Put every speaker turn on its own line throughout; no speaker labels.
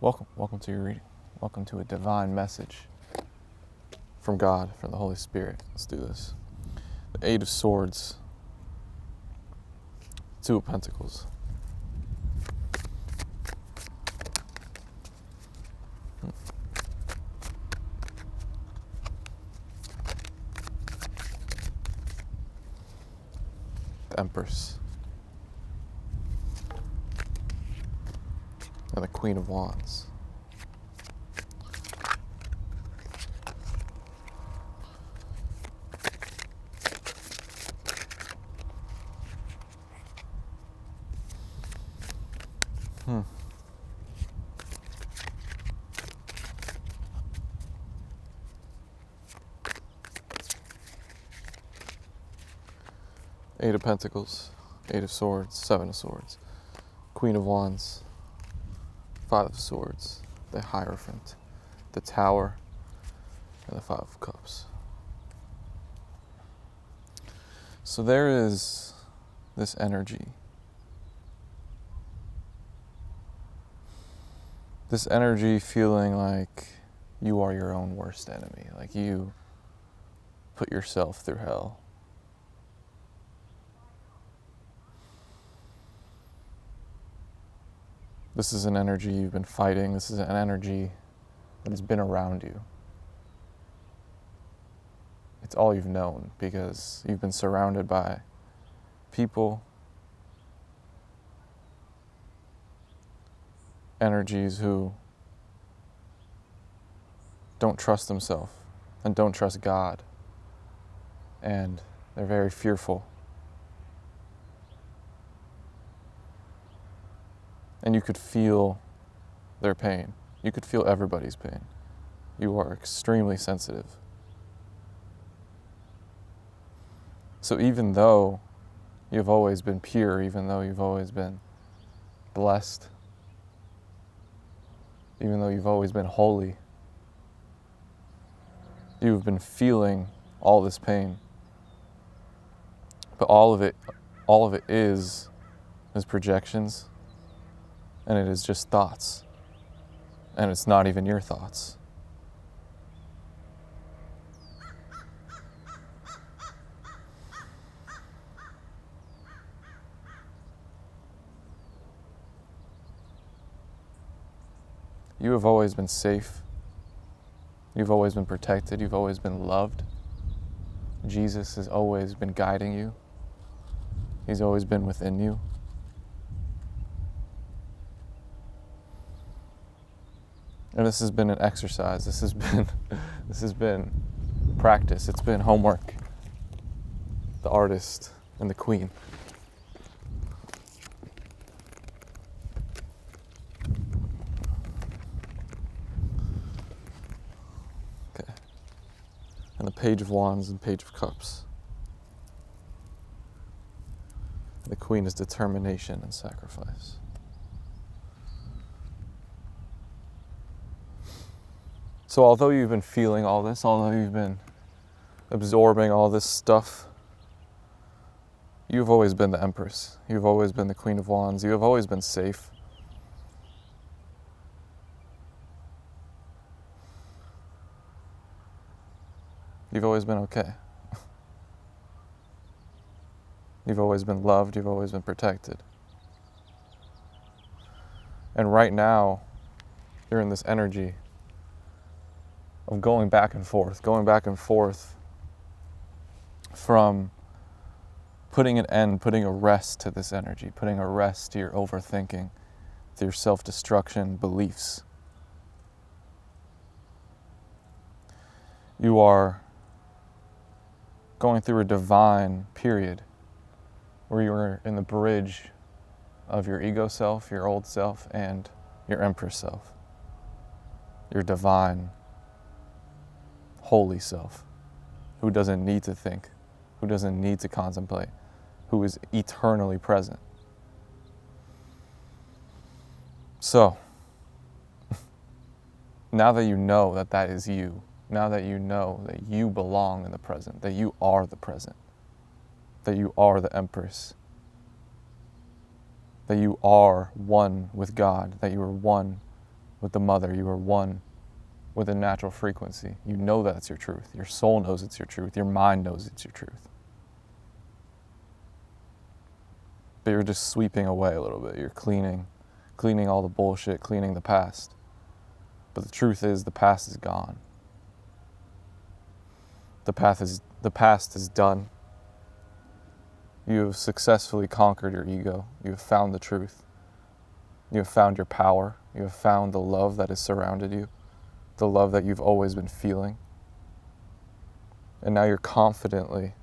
Welcome to your reading. Welcome to a divine message from God, from the Holy Spirit. Let's do this. The Eight of Swords, Two of Pentacles. The Empress. And the Queen of Wands. Eight of Pentacles, Eight of Swords, Seven of Swords, Queen of Wands, Five of Swords, the Hierophant, the Tower, and the Five of Cups. So there is this energy. This energy feeling like you are your own worst enemy, like you put yourself through hell. This is an energy you've been fighting. This is an energy that has been around you. It's all you've known because you've been surrounded by people, energies who don't trust themselves and don't trust God, and they're very fearful. And you could feel their pain. You could feel everybody's pain. You are extremely sensitive. So even though you've always been pure, even though you've always been blessed, even though you've always been holy, you've been feeling all this pain. But all of it is projections. And it is just thoughts. And it's not even your thoughts. You have always been safe. You've always been protected. You've always been loved. Jesus has always been guiding you. He's always been within you. And this has been an exercise. This has been practice. It's been homework. The artist and the queen. Okay. And the Page of Wands and Page of Cups. The queen is determination and sacrifice. So although you've been feeling all this, although you've been absorbing all this stuff, you've always been the Empress. You've always been the Queen of Wands. You have always been safe. You've always been okay. You've always been loved. You've always been protected. And right now, you're in this energy of going back and forth from putting an end, putting a rest to this energy, putting a rest to your overthinking, to your self-destruction beliefs. You are going through a divine period where you are in the bridge of your ego self, your old self, and your Empress self, your divine holy self, who doesn't need to think, who doesn't need to contemplate, who is eternally present. So, now that you know that that is you, now that you know that you belong in the present, that you are the present, that you are the Empress, that you are one with God, that you are one with the mother. You are one with a natural frequency. You know that's your truth. Your soul knows it's your truth. Your mind knows it's your truth. But you're just sweeping away a little bit. You're cleaning all the bullshit, cleaning the past. But the truth is, the past is gone. The past is done. You have successfully conquered your ego. You have found the truth. You have found your power. You have found the love that has surrounded you, the love that you've always been feeling. And now you're confidently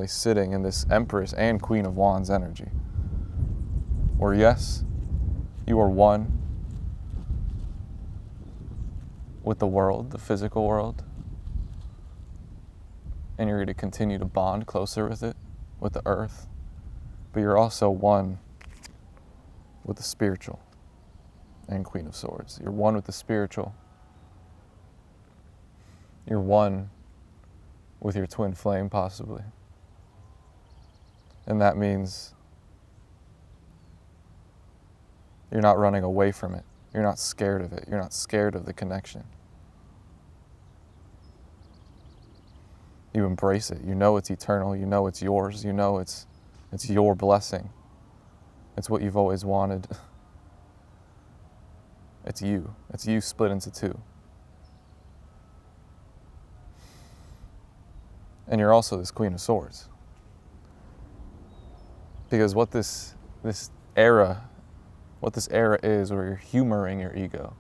sitting in this Empress and Queen of Wands energy. Or yes, you are one with the world, the physical world, and you're going to continue to bond closer with it, with the earth, but you're also one with the spiritual and Queen of Swords. You're one with the spiritual. You're one with your twin flame, possibly. And that means you're not running away from it. You're not scared of it. You're not scared of the connection. You embrace it. You know it's eternal. You know it's yours. You know it's your blessing. It's what you've always wanted. It's you. It's you split into two. And you're also this Queen of Swords. Because what this era is, where you're humoring your ego,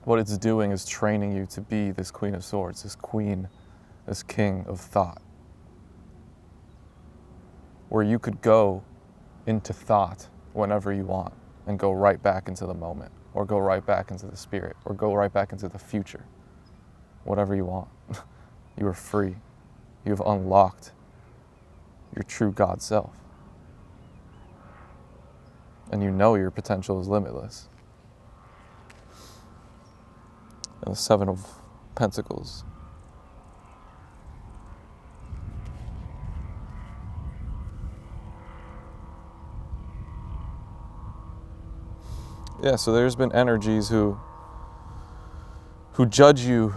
what it's doing is training you to be this Queen of Swords, this queen, this king of thought, where you could go into thought whenever you want and go right back into the moment, or go right back into the spirit, or go right back into the future, whatever you want. You are free. You have unlocked your true God self. And you know your potential is limitless. And the Seven of Pentacles. Yeah, so there's been energies who judge you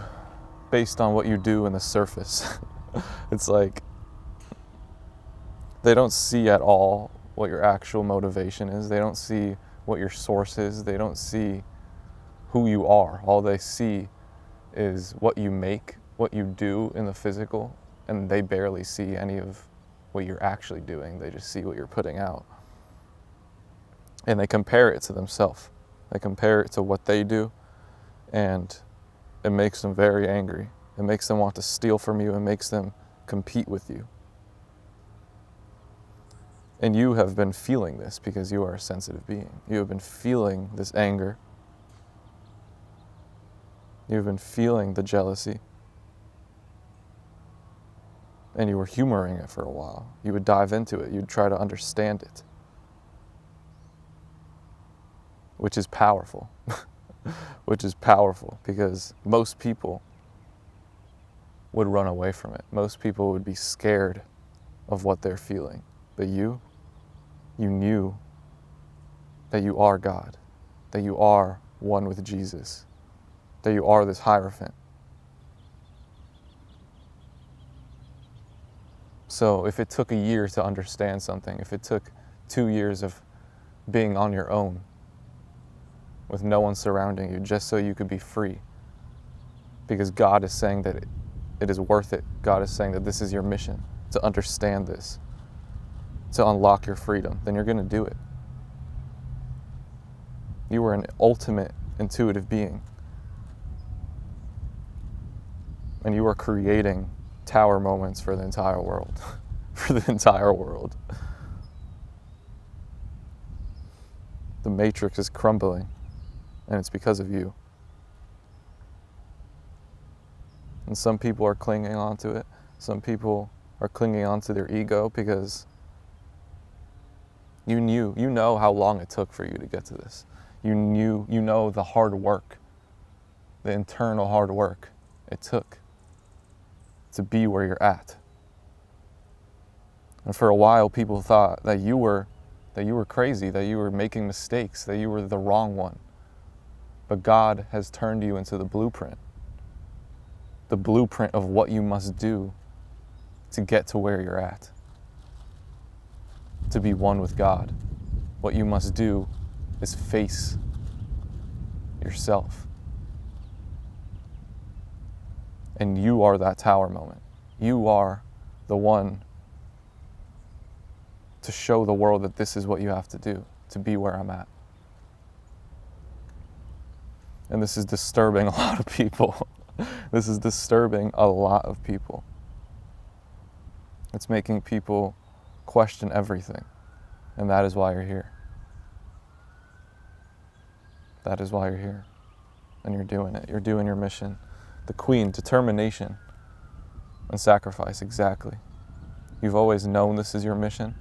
based on what you do in the surface. It's like they don't see at all what your actual motivation is. They don't see what your source is. They don't see who you are. All they see is what you make, what you do in the physical, and they barely see any of what you're actually doing. They just see what you're putting out. And they compare it to themselves. They compare it to what they do, and it makes them very angry. It makes them want to steal from you. It makes them compete with you. And you have been feeling this because you are a sensitive being. You have been feeling this anger. You've been feeling the jealousy. And you were humoring it for a while. You would dive into it. You'd try to understand it. Which is powerful. Which is powerful because most people would run away from it. Most people would be scared of what they're feeling. But you knew that you are God, that you are one with Jesus, that you are this Hierophant. So if it took a year to understand something, if it took 2 years of being on your own, with no one surrounding you, just so you could be free, because God is saying that it is worth it. God is saying that this is your mission, to understand this, to unlock your freedom, then you're going to do it. You are an ultimate intuitive being. And you are creating tower moments for the entire world. For the entire world. The matrix is crumbling, and it's because of you. And some people are clinging on to it. Some people are clinging on to their ego because you know how long it took for you to get to this. You know the hard work, the internal hard work it took to be where you're at. And for a while, people thought that you were crazy, that you were making mistakes, that you were the wrong one. But God has turned you into the blueprint of what you must do to get to where you're at, to be one with God. What you must do is face yourself. And you are that tower moment. You are the one to show the world that this is what you have to do to be where I'm at. And this is disturbing a lot of people. This is disturbing a lot of people. It's making people question everything. And that is why you're here. That is why you're here. And you're doing it. You're doing your mission. The Queen, determination and sacrifice, exactly. You've always known this is your mission.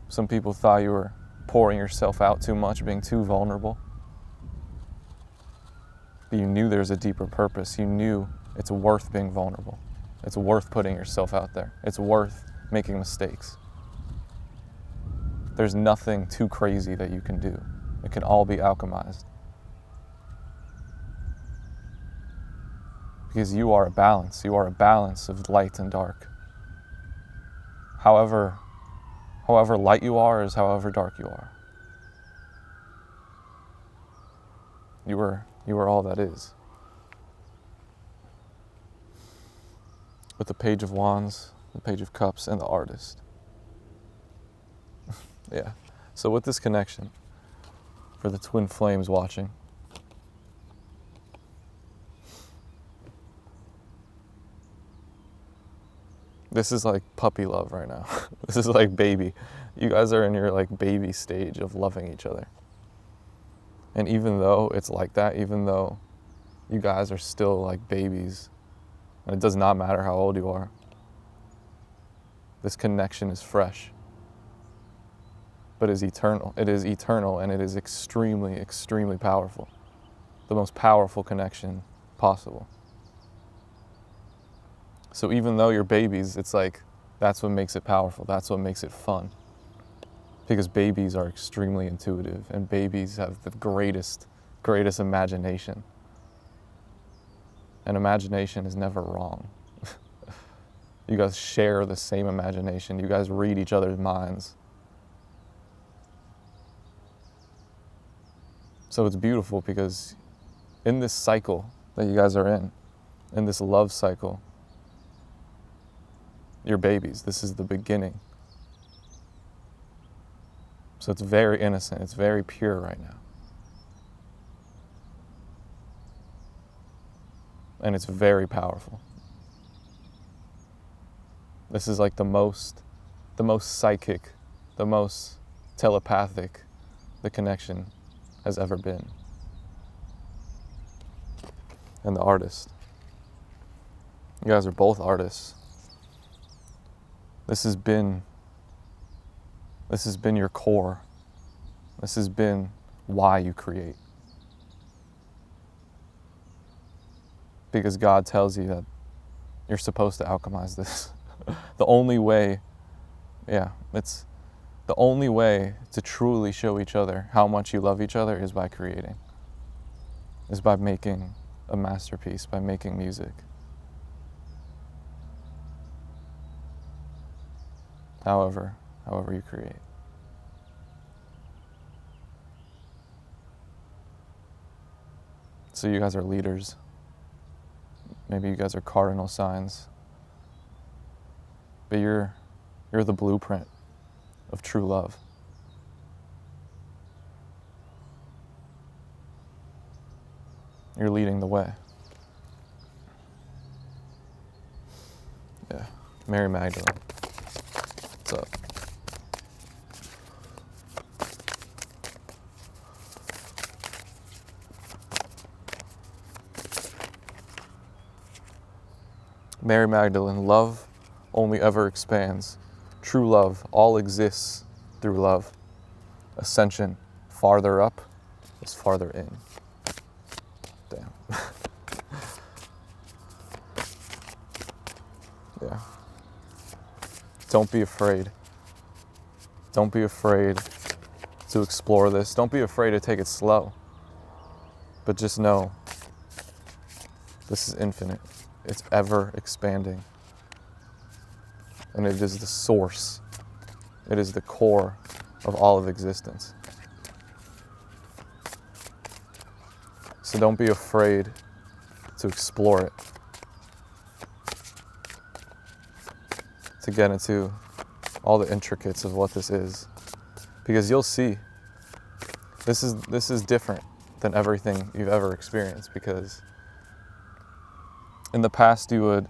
Some people thought you were pouring yourself out too much, being too vulnerable. But you knew there's a deeper purpose. You knew it's worth being vulnerable. It's worth putting yourself out there. It's worth making mistakes. There's nothing too crazy that you can do. It can all be alchemized. Because you are a balance. You are a balance of light and dark. However light you are is however dark you are. You are all that is. With the Page of Wands, the Page of Cups, and the Artist. Yeah. So with this connection, for the twin flames watching, this is like puppy love right now. This is like baby. You guys are in your like baby stage of loving each other. And even though it's like that, even though you guys are still like babies, and it does not matter how old you are, this connection is fresh. But is eternal. It is eternal, and it is extremely, extremely powerful. The most powerful connection possible. So even though you're babies, it's like, that's what makes it powerful. That's what makes it fun. Because babies are extremely intuitive, and babies have the greatest imagination. And imagination is never wrong. You guys share the same imagination. You guys read each other's minds. So it's beautiful because in this cycle that you guys are in this love cycle, you're babies. This is the beginning. So it's very innocent. It's very pure right now. And it's very powerful. This is like the most psychic, the most telepathic the connection has ever been. And the Artist. You guys are both artists. This has been your core. This has been why you create. Because God tells you that you're supposed to alchemize this. The only way to truly show each other how much you love each other is by creating. Is by making a masterpiece, by making music. However you create. So you guys are leaders. Maybe you guys are cardinal signs. But you're the blueprint of true love. You're leading the way. Yeah. Mary Magdalene. What's up? Mary Magdalene, love only ever expands. True love all exists through love. Ascension farther up is farther in. Damn. Yeah. Don't be afraid. Don't be afraid to explore this. Don't be afraid to take it slow. But just know, this is infinite. It's ever expanding. And it is the source. It is the core of all of existence. So don't be afraid to explore it. To get into all the intricacies of what this is. Because you'll see, this is different than everything you've ever experienced, because in the past you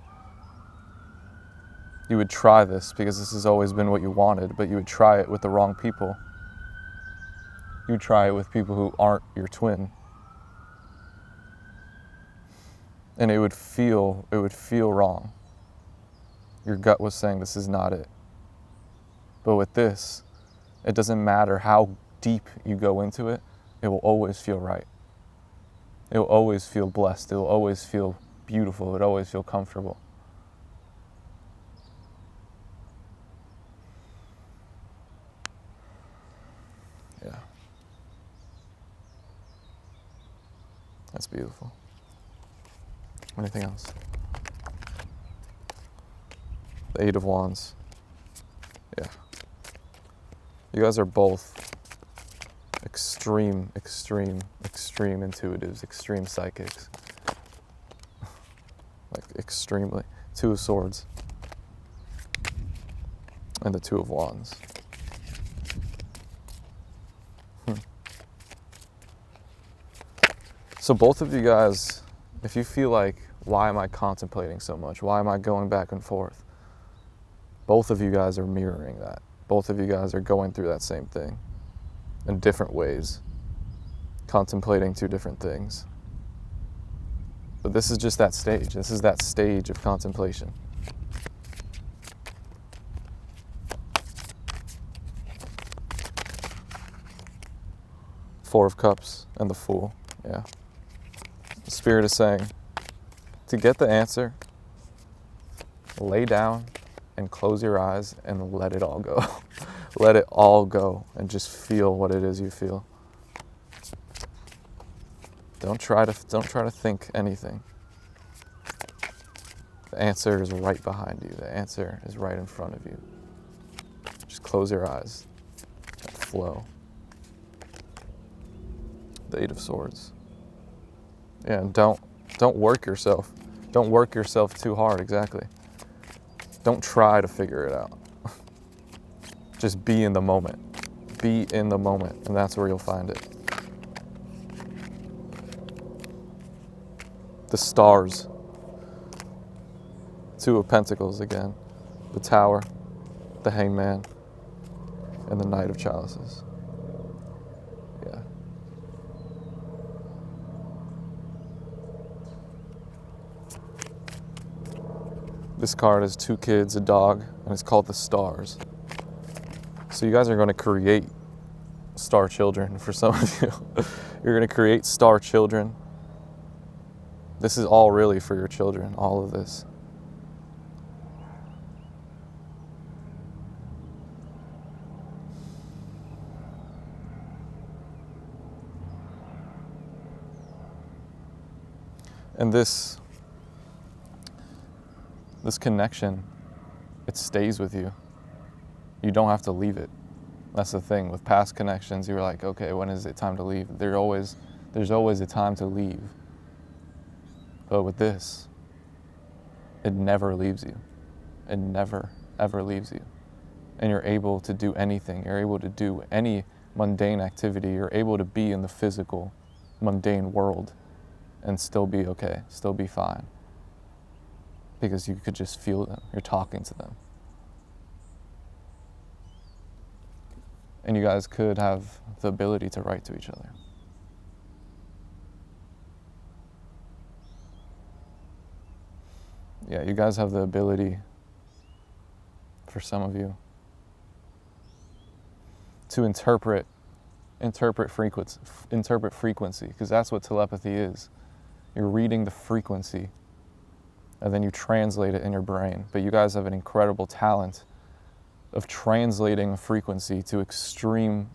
would try this because this has always been what you wanted, but you would try it with the wrong people. You would try it with people who aren't your twin. And it would feel wrong. Your gut was saying this is not it. But with this, it doesn't matter how deep you go into it, it will always feel right. It will always feel blessed. It will always feel beautiful. It will always feel comfortable. Yeah. That's beautiful. Anything else? The Eight of Wands. Yeah. You guys are both extreme intuitives, extreme psychics. Like, extremely. Two of Swords. And the Two of Wands. So both of you guys, if you feel like, why am I contemplating so much? Why am I going back and forth? Both of you guys are mirroring that. Both of you guys are going through that same thing in different ways, contemplating two different things. But this is just that stage. This is that stage of contemplation. Four of Cups and the Fool, yeah. The Spirit is saying, to get the answer, lay down and close your eyes and let it all go. Let it all go and just feel what it is you feel. Don't try to think anything. The answer is right behind you. The answer is right in front of you. Just close your eyes and flow. The Eight of Swords. Yeah, and don't work yourself. Don't work yourself too hard, exactly. Don't try to figure it out. Just be in the moment. Be in the moment, and that's where you'll find it. The Stars. Two of Pentacles again. The Tower, the Hangman, and the Knight of Chalices. Yeah. This card has two kids, a dog, and it's called the Stars. So you guys are going to create star children for some of you. You're going to create star children. This is all really for your children, all of this. And this connection, it stays with you. You don't have to leave it. That's the thing. With past connections, you're like, okay, when is it time to leave? There's always a time to leave. But with this, it never leaves you. It never, ever leaves you. And you're able to do anything. You're able to do any mundane activity. You're able to be in the physical, mundane world and still be okay, still be fine. Because you could just feel them. You're talking to them. And you guys could have the ability to write to each other. Yeah, you guys have the ability, for some of you, to interpret frequency, because that's what telepathy is. You're reading the frequency, and then you translate it in your brain. But you guys have an incredible talent of translating a frequency to extreme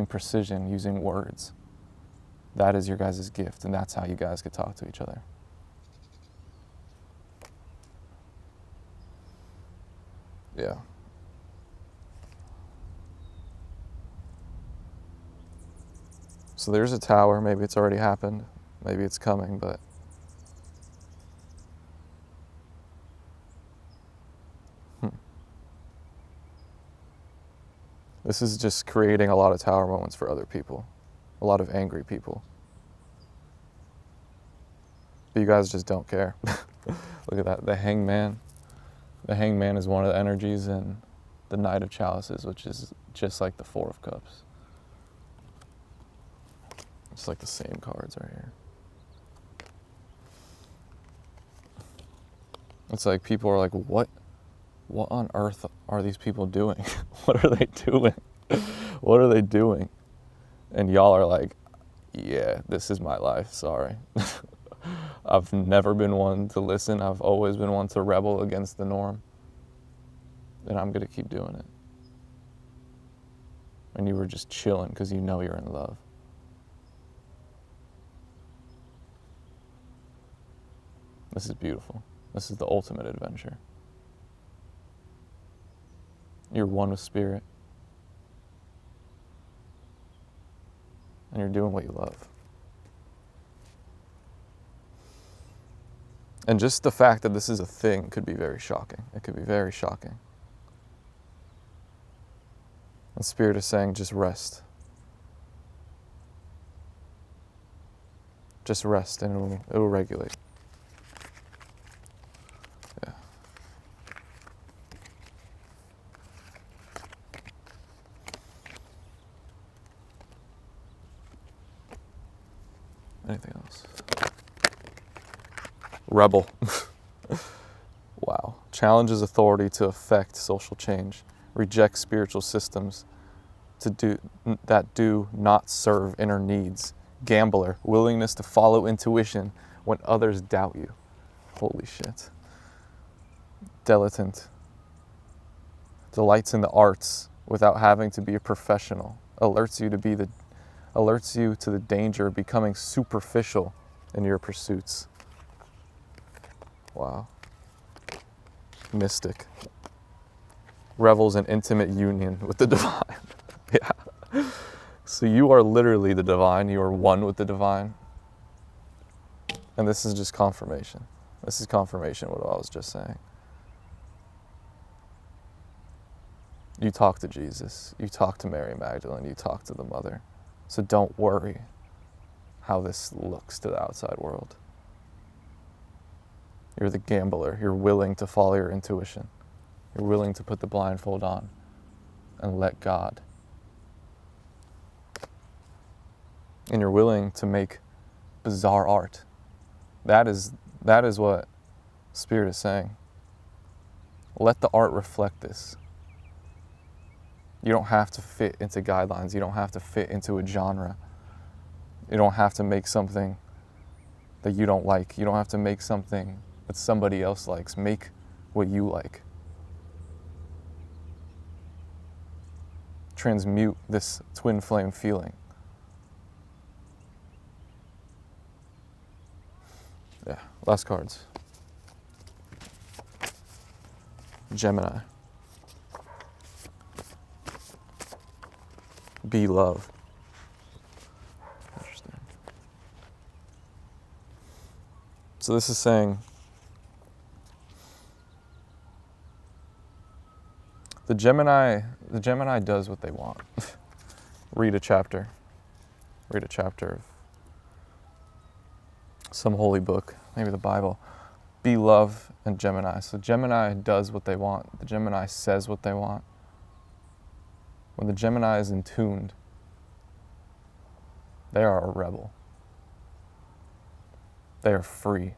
precision using words. That is your guys' gift, and that's how you guys could talk to each other. Yeah. So there's a tower. Maybe it's already happened. Maybe it's coming, but this is just creating a lot of tower moments for other people, a lot of angry people. But you guys just don't care. Look at that, the hangman. The hangman is one of the energies in the Knight of Chalices, which is just like the Four of Cups. It's like the same cards right here. It's like people are like, what on earth are these people doing? What are they doing? What are they doing? And y'all are like, yeah, this is my life, sorry. I've never been one to listen. I've always been one to rebel against the norm. And I'm gonna keep doing it. And you were just chilling because you know you're in love. This is beautiful. This is the ultimate adventure. You're one with spirit. And you're doing what you love. And just the fact that this is a thing could be very shocking. It could be very shocking. And Spirit is saying, just rest. Just rest and it will regulate. Yeah. Anything else? Rebel. Wow. Challenges authority to affect social change. Reject spiritual systems that do not serve inner needs. Gambler. Willingness to follow intuition when others doubt you. Holy shit. Dilettante. Delights in the arts without having to be a professional. Alerts you to the danger of becoming superficial in your pursuits. Wow. Mystic. Revels in intimate union with the divine. Yeah. So you are literally the divine. You are one with the divine. And this is just confirmation. This is confirmation of what I was just saying. You talk to Jesus. You talk to Mary Magdalene. You talk to the mother. So don't worry how this looks to the outside world. You're the gambler. You're willing to follow your intuition. You're willing to put the blindfold on and let God. And you're willing to make bizarre art. That is what Spirit is saying. Let the art reflect this. You don't have to fit into guidelines. You don't have to fit into a genre. You don't have to make something that you don't like. You don't have to make something that somebody else likes. Make what you like. Transmute this twin flame feeling. Yeah, last cards. Gemini. Be love. Interesting. So this is saying the Gemini does what they want. Read a chapter of some holy book, maybe the Bible. Be love and Gemini. So Gemini does what they want. The Gemini says what they want. When the Gemini is in tuned, they are a rebel. They are free.